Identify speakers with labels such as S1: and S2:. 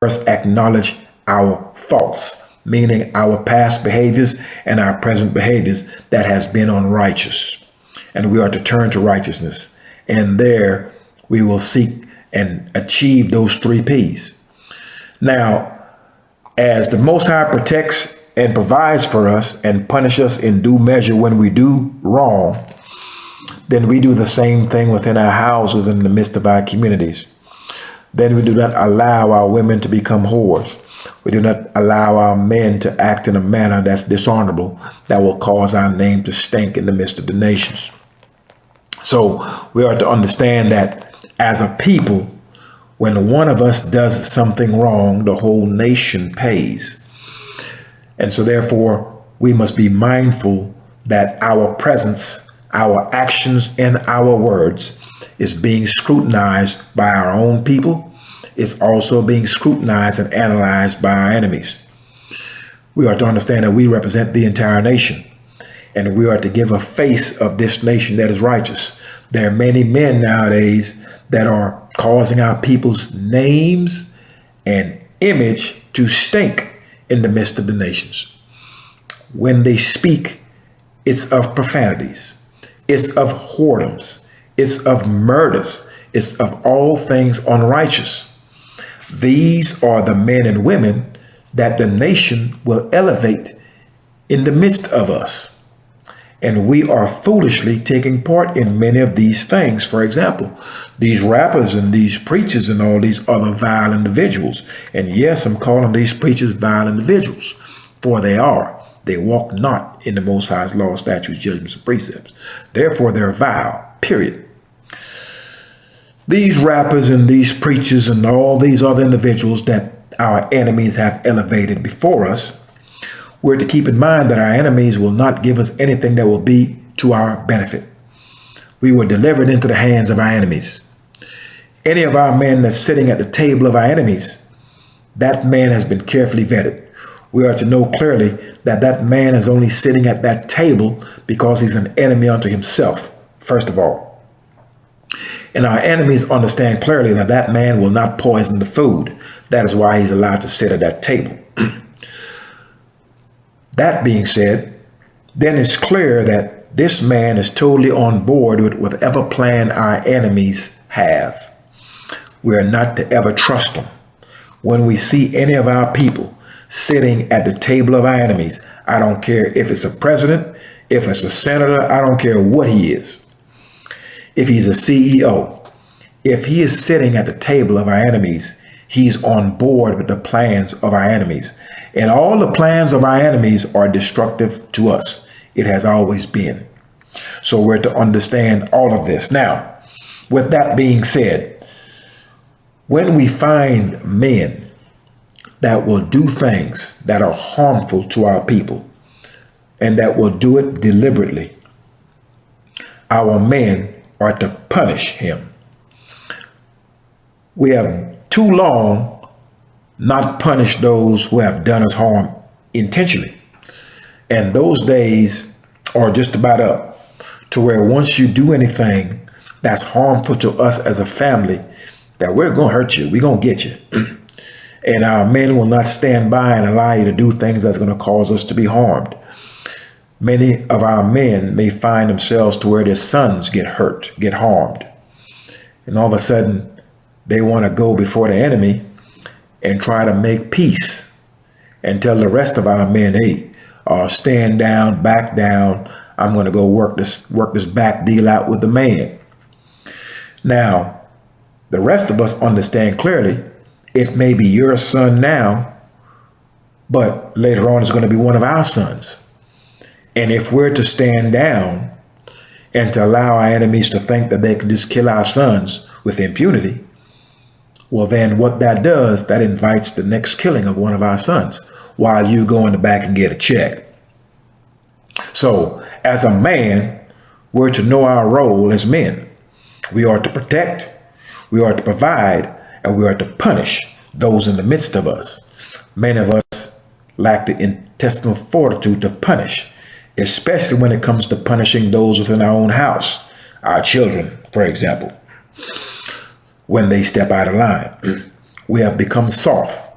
S1: first acknowledge our faults, meaning our past behaviors and our present behaviors that has been unrighteous. And we are to turn to righteousness. And there we will seek and achieve those 3 P's. Now, as the Most High protects and provides for us and punishes us in due measure when we do wrong, then we do the same thing within our houses and in the midst of our communities. Then we do not allow our women to become whores. We do not allow our men to act in a manner that's dishonorable, that will cause our name to stink in the midst of the nations. So we are to understand that as a people, when one of us does something wrong, the whole nation pays. And so therefore, we must be mindful that our presence, our actions, and our words is being scrutinized by our own people. It's also being scrutinized and analyzed by our enemies. We are to understand that we represent the entire nation, and we are to give a face of this nation that is righteous. There are many men nowadays that are causing our people's names and image to stink in the midst of the nations. When they speak, it's of profanities, it's of whoredoms, it's of murders, it's of all things unrighteous. These are the men and women that the nation will elevate in the midst of us. And we are foolishly taking part in many of these things. For example, these rappers and these preachers and all these other vile individuals. And yes, I'm calling these preachers vile individuals, for they are. They walk not in the Most High's law, statutes, judgments, and precepts. Therefore, they're vile, period. These rappers and these preachers and all these other individuals that our enemies have elevated before us, we're to keep in mind that our enemies will not give us anything that will be to our benefit. We were delivered into the hands of our enemies. Any of our men that's sitting at the table of our enemies, that man has been carefully vetted. We are to know clearly that that man is only sitting at that table because he's an enemy unto himself, first of all. And our enemies understand clearly that that man will not poison the food. That is why he's allowed to sit at that table. That being said, then it's clear that this man is totally on board with whatever plan our enemies have. We are not to ever trust them. When we see any of our people sitting at the table of our enemies, I don't care if it's a president, if it's a senator, I don't care what he is. If he's a CEO, if he is sitting at the table of our enemies, he's on board with the plans of our enemies. And all the plans of our enemies are destructive to us. It has always been. So we're to understand all of this. Now, with that being said, when we find men that will do things that are harmful to our people and that will do it deliberately, our men are to punish him. We have too long not punished those who have done us harm intentionally. And those days are just about up, to where once you do anything that's harmful to us as a family, that we're going to hurt you, we're going to get you. And our men will not stand by and allow you to do things that's going to cause us to be harmed. Many of our men may find themselves to where their sons get hurt, get harmed. And all of a sudden, they want to go before the enemy and try to make peace and tell the rest of our men, hey, stand down, back down. I'm going to go work this back deal out with the man. Now, the rest of us understand clearly it may be your son now, but later on it's going to be one of our sons. And if we're to stand down and to allow our enemies to think that they can just kill our sons with impunity, well, then what that does, that invites the next killing of one of our sons while you go in the back and get a check. So as a man, we're to know our role as men. We are to protect, we are to provide, and we are to punish those in the midst of us. Many of us lack the intestinal fortitude to punish, especially when it comes to punishing those within our own house, our children, for example. When they step out of line, we have become soft.